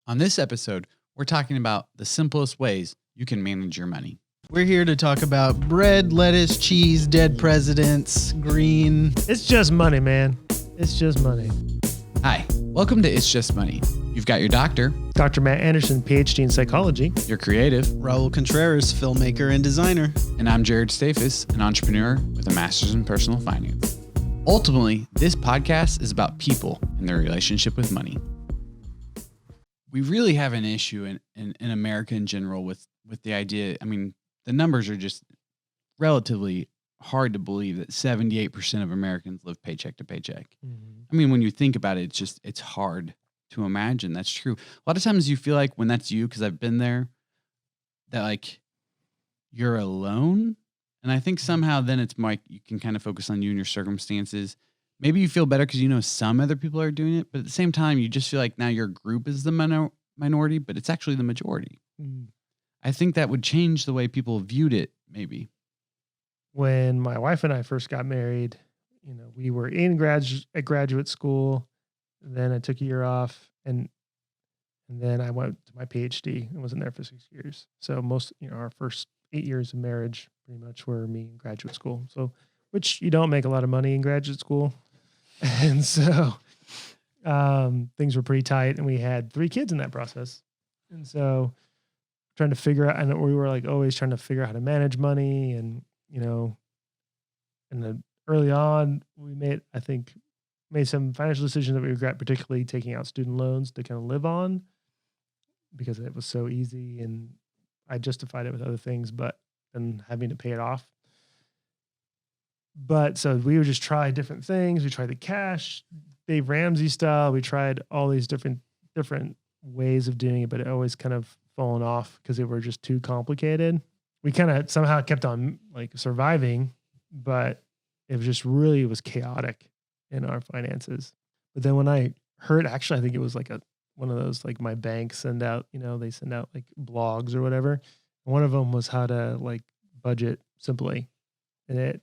On this episode, we're talking about the simplest ways you can manage your money. We're here to talk about bread, lettuce, cheese, dead presidents, green. It's just money, man. It's just money. Hi, welcome to It's Just Money. You've got your doctor, Dr. Matt Anderson, PhD in psychology. your creative, Raul Contreras, filmmaker and designer. and I'm Jared Stafis, an entrepreneur with a master's in personal finance. Ultimately, this podcast is about people and their relationship with money. We really have an issue in America in general with the idea. I mean, the numbers are just relatively hard to believe that 78% of Americans live paycheck to paycheck. Mm-hmm. I mean, when you think about it, it's hard to imagine that's true. A lot of times you feel like when that's you, because I've been there, that like you're alone. And I think somehow then it's like you can kind of focus on you and your circumstances. Maybe you feel better because you know some other people are doing it, but at the same time, you just feel like now your group is the minority, but it's actually the majority. Mm. I think that would change the way people viewed it, maybe. When my wife and I first got married, we were in graduate school. Then I took a year off, and then I went to my PhD and was in there for 6 years. So most, our first 8 years of marriage pretty much were me in graduate school. So, which you don't make a lot of money in graduate school. And so things were pretty tight, and we had 3 kids in that process. And so trying to figure out, and we were like always trying to figure out how to manage money. And, and then early on we made some financial decisions that we regret, particularly taking out student loans to kind of live on because it was so easy, and I justified it with other things, but then having to pay it off. But so we would just try different things. We tried the cash, Dave Ramsey style. We tried all these different ways of doing it, but it always kind of fallen off because they were just too complicated. We kind of somehow kept on like surviving, but it was chaotic in our finances. But then when I heard, actually, I think it was like one of those, like my bank send out, they send out like blogs or whatever. And one of them was how to like budget simply. And it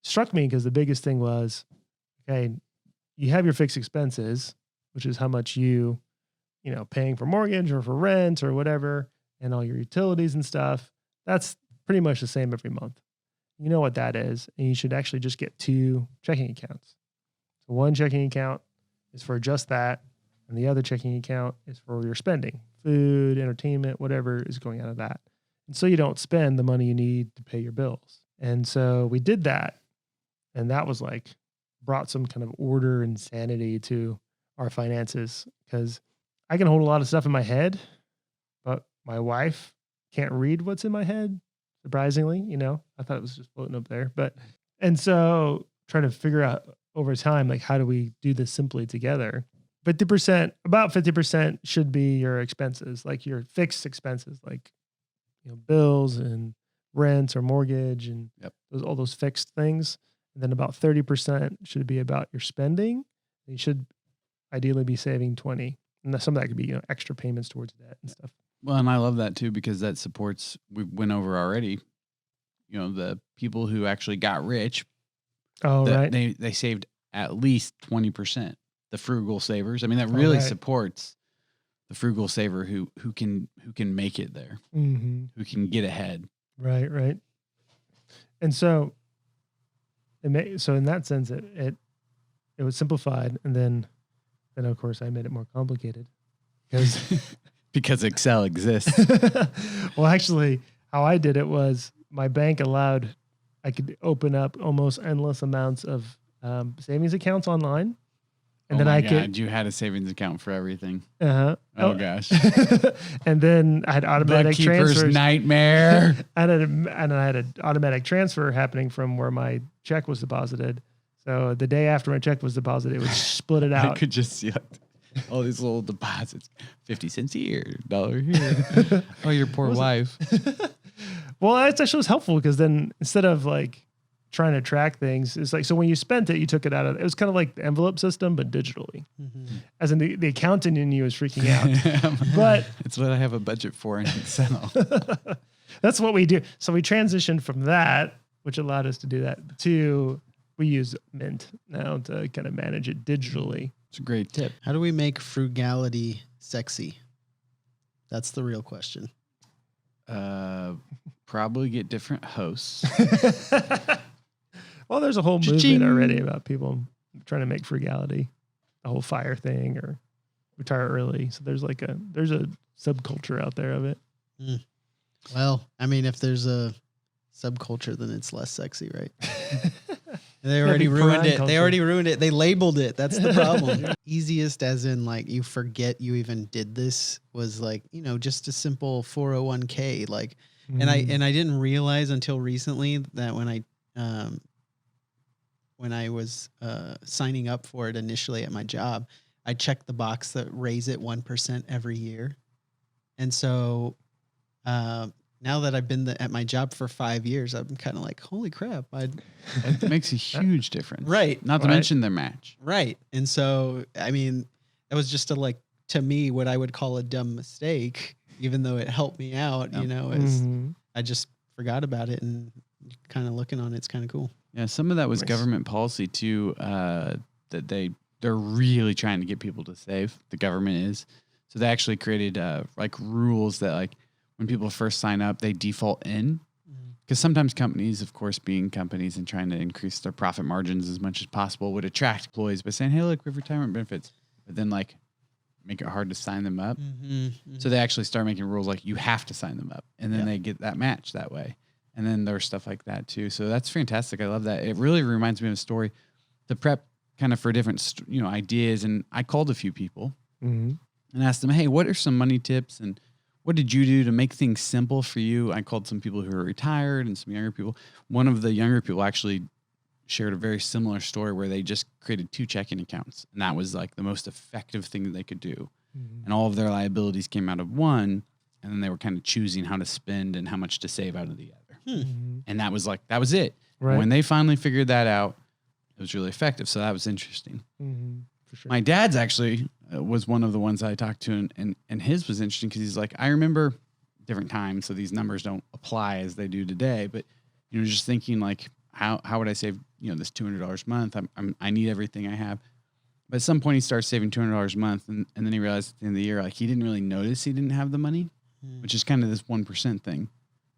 struck me because the biggest thing was, okay, you have your fixed expenses, which is how much paying for mortgage or for rent or whatever, and all your utilities and stuff. That's pretty much the same every month. You know what that is. And you should actually just get 2 checking accounts. So one checking account is for just that, and the other checking account is for your spending, food, entertainment, whatever is going out of that. And so you don't spend the money you need to pay your bills. And so we did that. And that was like brought some kind of order and sanity to our finances, because I can hold a lot of stuff in my head, but my wife can't read what's in my head. Surprisingly, I thought it was just floating up there, and so trying to figure out over time, like, how do we do this simply together? About 50% should be your expenses, like your fixed expenses, like, bills and rent or mortgage and all those fixed things. And then about 30% should be about your spending. You should ideally be saving 20. And some of that could be, extra payments towards debt and stuff. Well, and I love that too, because that supports, we went over already, the people who actually got rich. Oh, right. They saved at least 20%. The frugal savers. I mean, that really supports the frugal saver who can make it there, mm-hmm. who can get ahead. Right. And so, in that sense, it was simplified, and then of course I made it more complicated because Excel exists. Well, actually, how I did it was my bank I could open up almost endless amounts of savings accounts online. And then you had a savings account for everything. Uh-huh. Oh gosh. And then I had automatic transfers. Nightmare. I had an automatic transfer happening from where my check was deposited. So the day after my check was deposited, it would split it out. I could just see all these little deposits. 50 cents here, $1 here. Oh, your poor wife. Well, that actually was helpful, because then instead of like trying to track things, it's like, so when you spent it, you took it out of, it was kind of like the envelope system, but digitally. Mm-hmm. As in the accountant in you is freaking out. But it's what I have a budget for in Excel. That's what we do. So we transitioned from that, which allowed us to do that, to we use Mint now to kind of manage it digitally. It's a great tip. How do we make frugality sexy? That's the real question. Probably get different hosts. Well, there's a whole Cha-ching. movement already about people trying to make frugality, the whole FIRE thing or retire early. So there's a subculture out there of it. Well, I mean, if there's a subculture, then it's less sexy, right? They already ruined it. They already ruined it. They labeled it. That's the problem. Easiest as in like you forget you even did this was like, just a simple 401k. Like, and I didn't realize until recently that when I was signing up for it initially at my job, I checked the box that raise it 1% every year. And so now that I've been at my job for 5 years, I'm kind of like, holy crap. It makes a huge difference. Right. Not to mention their match. Right. And so, I mean, that was just to me, what I would call a dumb mistake, even though it helped me out, I just forgot about it, and kind of looking on it's kind of cool. Yeah. Some of that was government policy too, that they're really trying to get people to save. The government is. So they actually created rules that when people first sign up, they default in. Because sometimes companies, of course, being companies and trying to increase their profit margins as much as possible, would attract employees by saying, hey, look, we have retirement benefits. But then make it hard to sign them up. So they actually start making rules like you have to sign them up. And then they get that match that way. And then there's stuff like that too. So that's fantastic. I love that. It really reminds me of a story to prep kind of for different ideas. And I called a few people and asked them, hey, what are some money tips? And what did you do to make things simple for you? I called some people who are retired and some younger people. One of the younger people actually shared a very similar story where they just created 2 checking accounts. And that was the most effective thing that they could do. And all of their liabilities came out of one. And then they were kind of choosing how to spend and how much to save out of the other. And that was it. Right. When they finally figured that out, it was really effective. So that was interesting. For sure. My dad's actually was one of the ones I talked to, and his was interesting because he's like, I remember different times, so these numbers don't apply as they do today. But just thinking how would I save this $200 a month? I need everything I have. But at some point, he starts saving $200 a month, and then he realized at the end of the year, he didn't really notice he didn't have the money, which is kind of this 1% thing.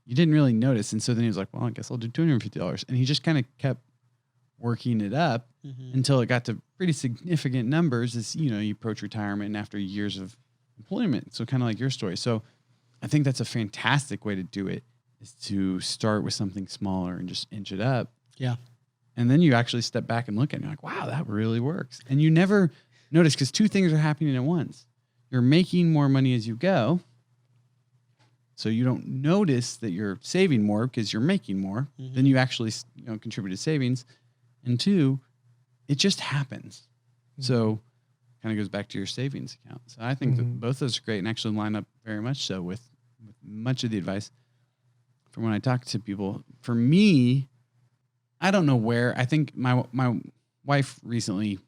You didn't really notice, and so then he was like, well, I guess I'll do $250, and he just kind of kept working it up until it got to pretty significant numbers as, you approach retirement and after years of employment. So kind of like your story. So I think that's a fantastic way to do it, is to start with something smaller and just inch it up. Yeah. And then you actually step back and look at it and you're like, wow, that really works. And you never notice because 2 things are happening at once. You're making more money as you go. So you don't notice that you're saving more because you're making more than you actually contribute to savings. And 2, it just happens. So kind of goes back to your savings account. So I think that both of those are great and actually line up very much so with much of the advice from when I talk to people. For me, I don't know where. I think my wife recently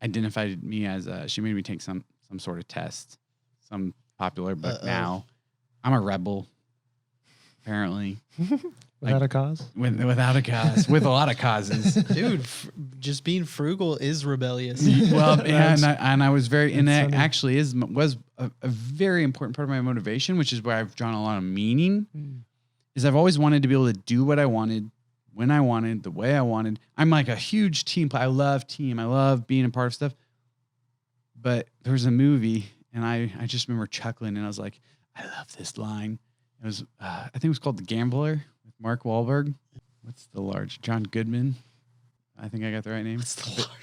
identified me as she made me take some sort of test, some popular book. Now I'm a rebel, apparently. Without a cause? Without a cause. With a lot of causes. Dude, just being frugal is rebellious. Well, yeah, and I was very, and that actually was a very important part of my motivation, which is where I've drawn a lot of meaning, is I've always wanted to be able to do what I wanted, when I wanted, the way I wanted. I'm like a huge team player. I love team. I love being a part of stuff. But there was a movie, and I just remember chuckling, and I was like, I love this line. It was, I think it was called The Gambler with Mark Wahlberg. What's the large? John Goodman. I think I got the right name.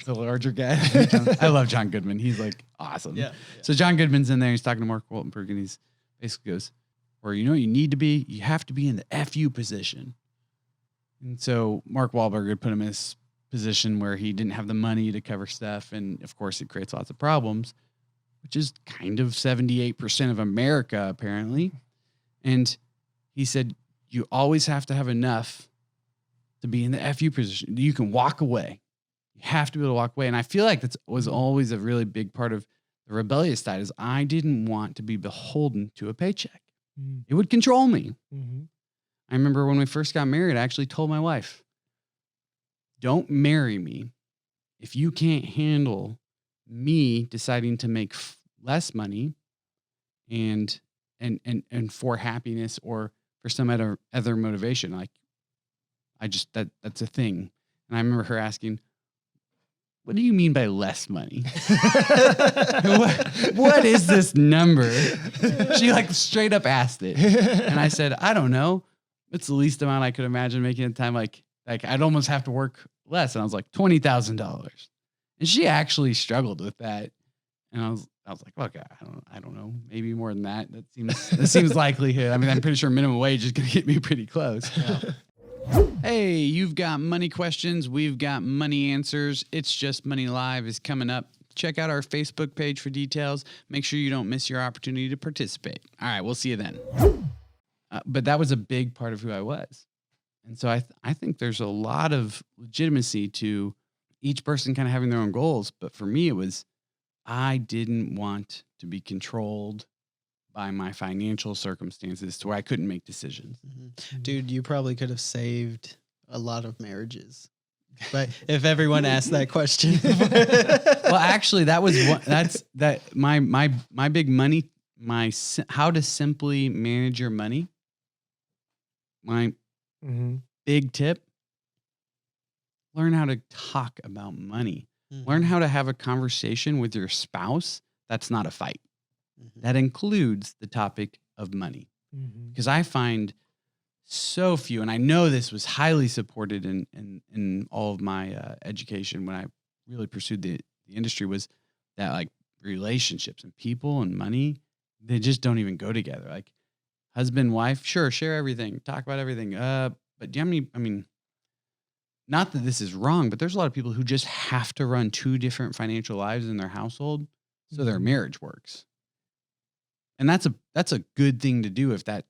The larger guy. I love John Goodman. He's awesome. Yeah. So John Goodman's in there. He's talking to Mark Wahlberg, and he's basically goes, where you need to be, you have to be in the FU position. And so Mark Wahlberg would put him in this position where he didn't have the money to cover stuff. And of course, it creates lots of problems, which is kind of 78% of America, apparently. And he said, you always have to have enough to be in the FU position. You can walk away. You have to be able to walk away. And I feel like that was always a really big part of the rebellious side, is I didn't want to be beholden to a paycheck. It would control me. I remember when we first got married, I actually told my wife, don't marry me if you can't handle me deciding to make less money and and for happiness or for some other motivation. Like that's a thing. And I remember her asking, "What do you mean by less money? what is this number?" She like straight up asked it. And I said, "I don't know. It's the least amount I could imagine making at the time. Like I'd almost have to work less." And I was like, $20,000. And she actually struggled with that. And I was like, okay, I don't know, maybe more than that. That seems likely. I mean, I'm pretty sure minimum wage is going to get me pretty close. Yeah. Hey, you've got money questions. We've got money answers. It's Just Money Live is coming up. Check out our Facebook page for details. Make sure you don't miss your opportunity to participate. All right, we'll see you then. But that was a big part of who I was. And so I think there's a lot of legitimacy to each person kind of having their own goals. But for me, it was, I didn't want to be controlled by my financial circumstances to where I couldn't make decisions. Mm-hmm. Dude, you probably could have saved a lot of marriages. But if everyone asked that question. Well, actually that was my big money, how to simply manage your money. My big tip, learn how to talk about money. Mm-hmm. Learn how to have a conversation with your spouse that's not a fight. Mm-hmm. That includes the topic of money. Because I find so few, and I know this was highly supported in all of my education when I really pursued the industry, was that like relationships and people and money, they just don't even go together. Like husband, wife, sure, share everything, talk about everything. But do you have any, I mean, not that this is wrong, but there's a lot of people who just have to run two different financial lives in their household so their marriage works. And that's a good thing to do if that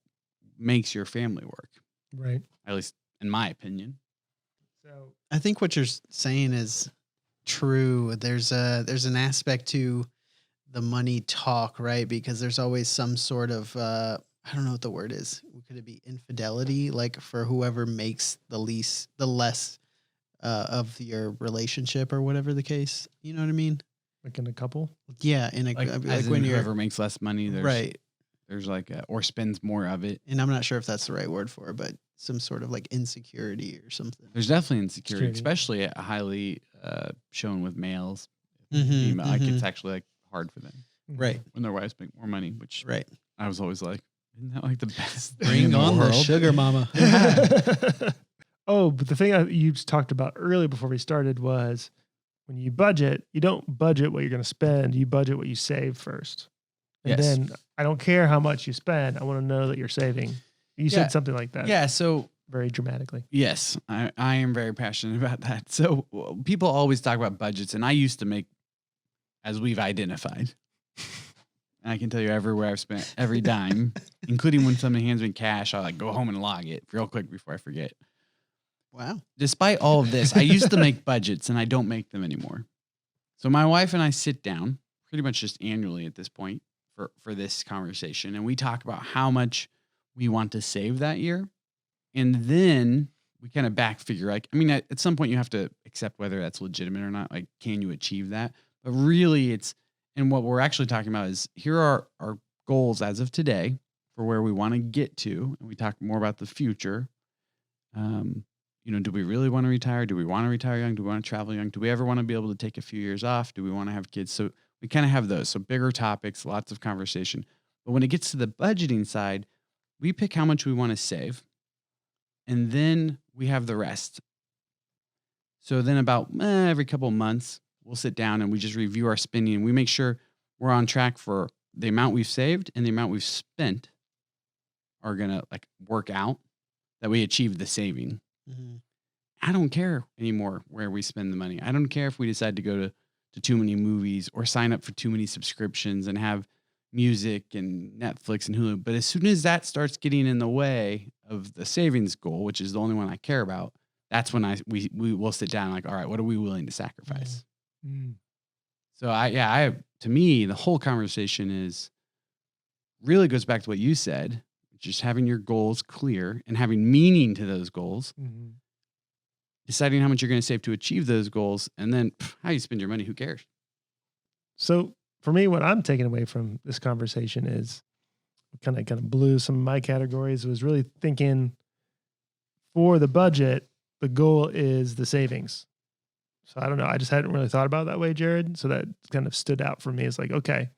makes your family work. Right. At least in my opinion. So I think what you're saying is true. There's an aspect to the money talk, right? Because there's always some sort of I don't know what the word is. Could it be infidelity? Like for whoever makes the less of your relationship or whatever the case. You know what I mean? Like in a couple? Yeah, like when whoever makes less money, there's like or spends more of it. And I'm not sure if that's the right word for it, but some sort of like insecurity or something. There's definitely insecurity, especially highly shown with males. Like it's actually like hard for them, right? When their wives make more money, which I was always like, isn't that like the best? Bring on the sugar mama. Oh, but the thing you talked about earlier before we started was when you budget, you don't budget what you're going to spend. You budget what you save first. And then I don't care how much you spend. I want to know that you're saving. You said something like that. Yeah. So very dramatically. Yes. I am very passionate about that. So people always talk about budgets, and I used to make, as we've identified, and I can tell you everywhere I've spent every dime, including when somebody hands me cash, I like go home and log it real quick before I forget. Wow. Despite all of this, I used to make budgets and I don't make them anymore. So my wife and I sit down pretty much just annually at this point for this conversation. And we talk about how much we want to save that year. And then we kind of back figure, like, I mean, at some point you have to accept whether that's legitimate or not. Like, can you achieve that? But really and what we're actually talking about is here are our goals as of today for where we want to get to. And we talk more about the future. Do we really want to retire? Do we want to retire young? Do we want to travel young? Do we ever want to be able to take a few years off? Do we want to have kids? So we kind of have those. So bigger topics, lots of conversation. But when it gets to the budgeting side, we pick how much we want to save. And then we have the rest. So then about every couple of months, we'll sit down and we just review our spending. And we make sure we're on track for the amount we've saved and the amount we've spent are going to like work out that we achieve the saving. Mm-hmm. I don't care anymore where we spend the money. I don't care if we decide to go to too many movies or sign up for too many subscriptions and have music and Netflix and Hulu. But as soon as that starts getting in the way of the savings goal, which is the only one I care about, that's when we will sit down like, all right, what are we willing to sacrifice? Mm-hmm. So to me, the whole conversation is really goes back to what you said, just having your goals clear and having meaning to those goals, deciding how much you're going to save to achieve those goals, and then how you spend your money, who cares? So for me, what I'm taking away from this conversation is, kind of blew some of my categories, was really thinking for the budget, the goal is the savings. So I don't know. I just hadn't really thought about it that way, Jared. So that kind of stood out for me. It's like, okay,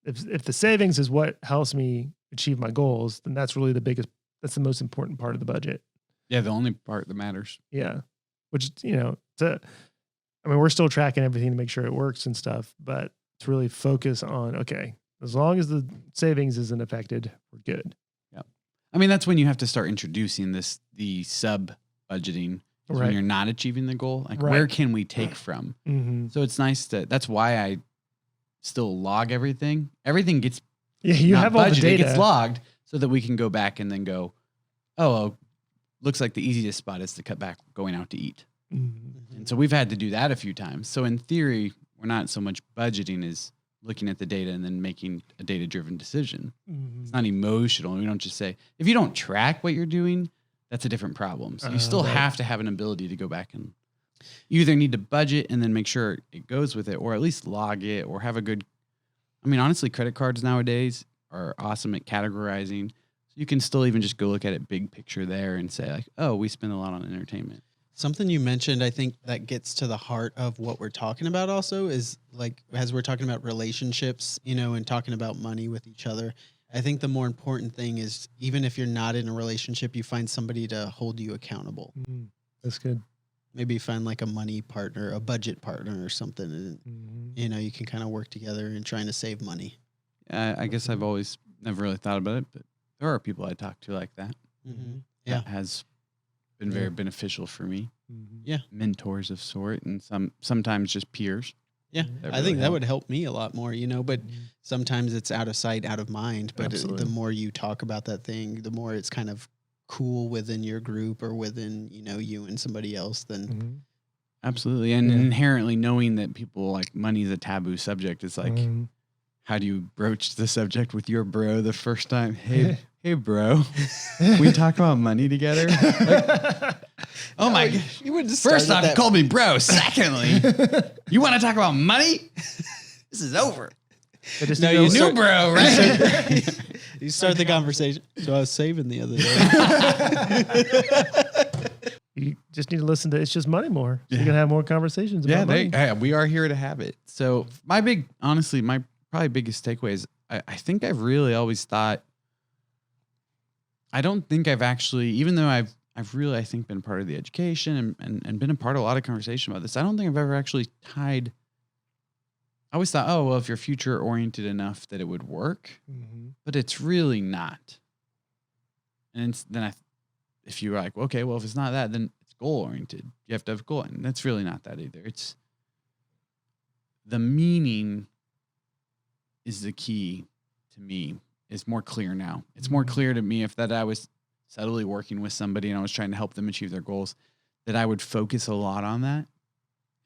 if the savings is what helps me achieve my goals, then that's really that's the most important part of the budget. Yeah. The only part that matters. Yeah. Which, we're still tracking everything to make sure it works and stuff, but to really focus on, okay, as long as the savings isn't affected, we're good. Yeah. I mean, that's when you have to start introducing the sub budgeting. Right. When you're not achieving the goal, like where can we take from? Mm-hmm. So it's nice that's why I still log everything. Everything gets you have all the data. It gets logged so that we can go back and then go, looks like the easiest spot is to cut back going out to eat. Mm-hmm. And so we've had to do that a few times. So in theory, we're not so much budgeting as looking at the data and then making a data-driven decision. Mm-hmm. It's not emotional. We don't just say, if you don't track what you're doing, that's a different problem. So you still have to have an ability to go back and you either need to budget and then make sure it goes with it, or at least log it, or have a good, honestly, credit cards nowadays are awesome at categorizing. So you can still even just go look at it big picture there and say like, oh, we spend a lot on entertainment. Something you mentioned, I think that gets to the heart of what we're talking about also is like, as we're talking about relationships, and talking about money with each other, I think the more important thing is even if you're not in a relationship, you find somebody to hold you accountable. Mm-hmm. That's good. Maybe find like a money partner, a budget partner or something. And, you can kind of work together in trying to save money. I guess I've always never really thought about it, but there are people I talk to like that. Mm-hmm. That has been very beneficial for me. Mm-hmm. Yeah. Mentors of sort, and sometimes just peers. Yeah, I think that would help me a lot more, but sometimes it's out of sight, out of mind. But the more you talk about that thing, the more it's kind of cool within your group or within, you and somebody else. Then absolutely. And inherently knowing that people like money is a taboo subject, it's like, how do you broach the subject with your bro the first time? Hey, bro, we talk about money together. Oh my God. You would just First off, you called me bro. Secondly, you want to talk about money? This is over. No, you knew bro, right? You start the conversation. So I was saving the other day. You just need to listen to It's Just Money more. So you can have more conversations about money. We are here to have it. So my probably biggest takeaway is I think I've really always thought, I don't think I've actually, even though I've really, I think, been part of the education and been a part of a lot of conversation about this, I don't think I've ever actually tied. I always thought, if you're future oriented enough that it would work, but it's really not. And if you're like, okay, well, if it's not that, then it's goal oriented. You have to have a goal, and that's really not that either. It's the meaning is the key to me. Is more clear now. It's more clear to me that I was subtly working with somebody and I was trying to help them achieve their goals, that I would focus a lot on that,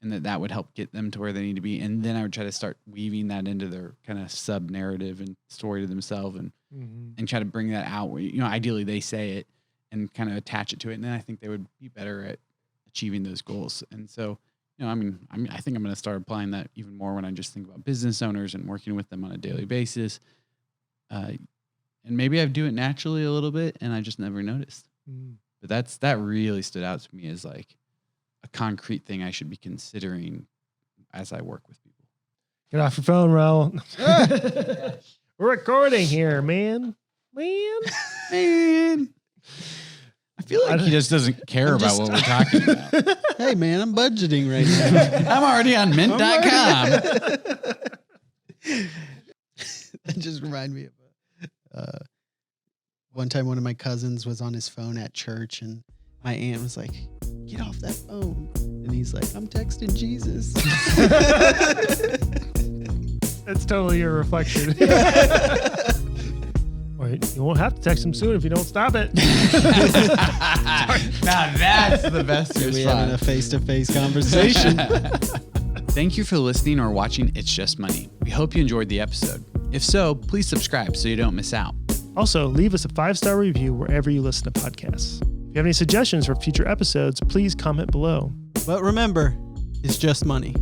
and that would help get them to where they need to be. And then I would try to start weaving that into their kind of sub narrative and story to themselves and try to bring that out where, ideally they say it and kind of attach it to it. And then I think they would be better at achieving those goals. And so, I think I'm going to start applying that even more when I just think about business owners and working with them on a daily basis. And maybe I do it naturally a little bit and I just never noticed. But that really stood out to me as like a concrete thing I should be considering as I work with people. Get off your phone, Raul. We're recording here, man. Man. I feel like he just doesn't care about what we're talking about. Hey, man, I'm budgeting right now. I'm already on mint.com. That just reminded me of one time one of my cousins was on his phone at church and my aunt was like, get off that phone. And he's like, I'm texting Jesus. That's totally your reflection. Wait, you won't have to text him soon if you don't stop it. Now that's the best response. We're having a face-to-face conversation. Thank you for listening or watching It's Just Money. We hope you enjoyed the episode. If so, please subscribe so you don't miss out. Also, leave us a 5-star review wherever you listen to podcasts. If you have any suggestions for future episodes, please comment below. But remember, it's just money.